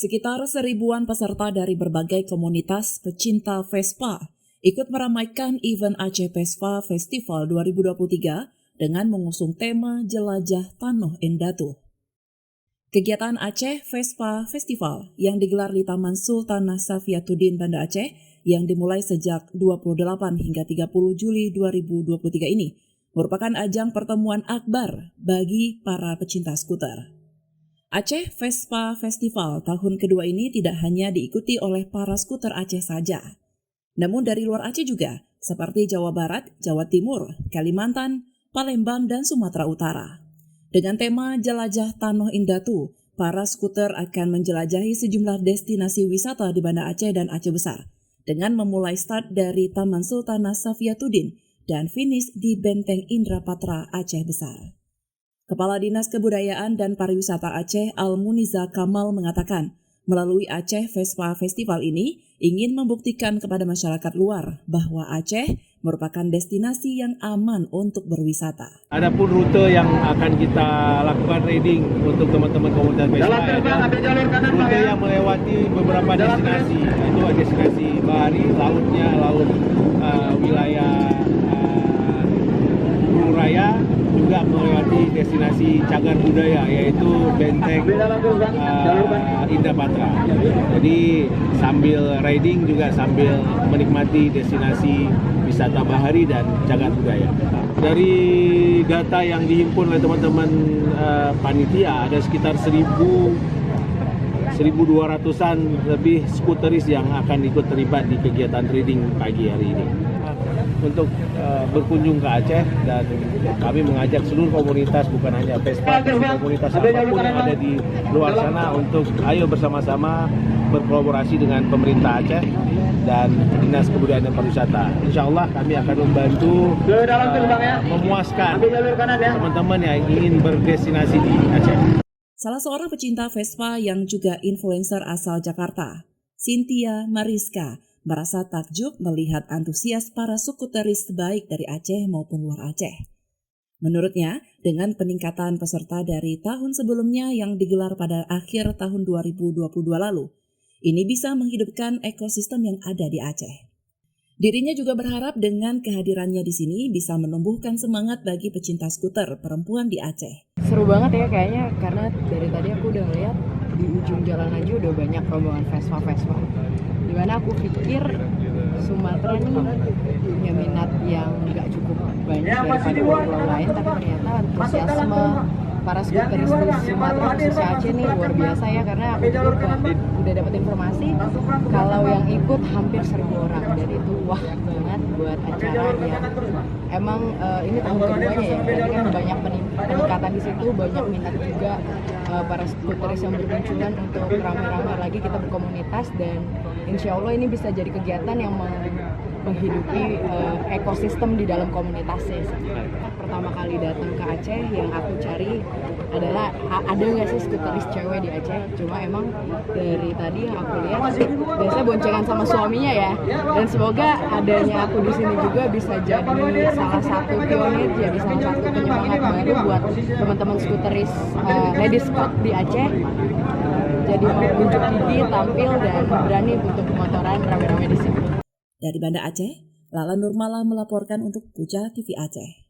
Sekitar 1000-an peserta dari berbagai komunitas pecinta Vespa ikut meramaikan event Aceh Vespa Festival 2023 dengan mengusung tema Jelajah Tanoh Endatu. Kegiatan Aceh Vespa Festival yang digelar di Taman Sultanah Safiatuddin Banda Aceh yang dimulai sejak 28 hingga 30 Juli 2023 ini merupakan ajang pertemuan akbar bagi para pecinta skuter. Aceh Vespa Festival tahun kedua ini tidak hanya diikuti oleh para skuter Aceh saja, namun dari luar Aceh juga, seperti Jawa Barat, Jawa Timur, Kalimantan, Palembang, dan Sumatera Utara. Dengan tema Jelajah Tanoh Endatu, para skuter akan menjelajahi sejumlah destinasi wisata di Banda Aceh dan Aceh Besar, dengan memulai start dari Taman Sultanah Safiatuddin dan finish di Benteng Indrapatra Aceh Besar. Kepala Dinas Kebudayaan dan Pariwisata Aceh Al-Muniza Kamal mengatakan, melalui Aceh Vespa Festival ini ingin membuktikan kepada masyarakat luar bahwa Aceh merupakan destinasi yang aman untuk berwisata. Adapun rute yang akan kita lakukan riding untuk teman-teman komunitas Vespa ada rute yang melewati beberapa destinasi, itu destinasi bahari, lautnya, laut wilayah Gunung Raya, juga melewati destinasi cagar budaya yaitu Benteng Indrapatra. Jadi sambil riding juga sambil menikmati destinasi wisata bahari dan cagar budaya. Dari data yang dihimpun oleh teman-teman panitia ada sekitar 1.200-an lebih skuteris yang akan ikut terlibat di kegiatan riding pagi hari ini. Untuk berkunjung ke Aceh, dan kami mengajak seluruh komunitas, bukan hanya Vespa, komunitas apapun yang ada di luar sana untuk ayo bersama-sama berkolaborasi dengan pemerintah Aceh dan Dinas Kebudayaan dan Pariwisata. Insya Allah kami akan membantu memuaskan teman-teman yang ingin berdestinasi di Aceh. Salah seorang pecinta Vespa yang juga influencer asal Jakarta, Cynthia Mariska, merasa takjub melihat antusias para skuteris baik dari Aceh maupun luar Aceh. Menurutnya, dengan peningkatan peserta dari tahun sebelumnya yang digelar pada akhir tahun 2022 lalu, ini bisa menghidupkan ekosistem yang ada di Aceh. Dirinya juga berharap dengan kehadirannya di sini bisa menumbuhkan semangat bagi pecinta skuter perempuan di Aceh. Seru banget ya kayaknya, karena dari tadi aku udah ngeliat di ujung jalan aja udah banyak rombongan Vespa. Dimana aku pikir Sumatera nih punya minat yang gak cukup banyak daripada pulau lain, tapi ternyata antusiasme para skuteris di Sumatera khususnya Aceh nih luar biasa ya, karena aku udah dapat informasi kalau yang ikut hampir 1.000 orang, dan itu wah banget buat acara yang emang ini tahun keduanya ya, jadi kan banyak peningkatan di situ, banyak minat juga para skuteris yang bermunculan untuk ramai-ramai lagi kita berkomunitas, dan insya Allah ini bisa jadi kegiatan yang menghidupi ekosistem di dalam komunitasnya. Pertama kali datang ke Aceh yang aku cari adalah ada nggak sih skuteris cewek di Aceh. Cuma emang dari tadi yang aku lihat biasanya boncengan sama suaminya ya, dan semoga adanya aku di sini juga bisa jadi salah satu pionir, jadi salah satu penyemangat baru buat teman-teman skuteris ladies scout di Aceh. Jadi mau unjuk gigi, tampil, dan berani untuk pemotoran rame-rame di sini. Dari Banda Aceh, Lala Nurmala melaporkan untuk Puja TV Aceh.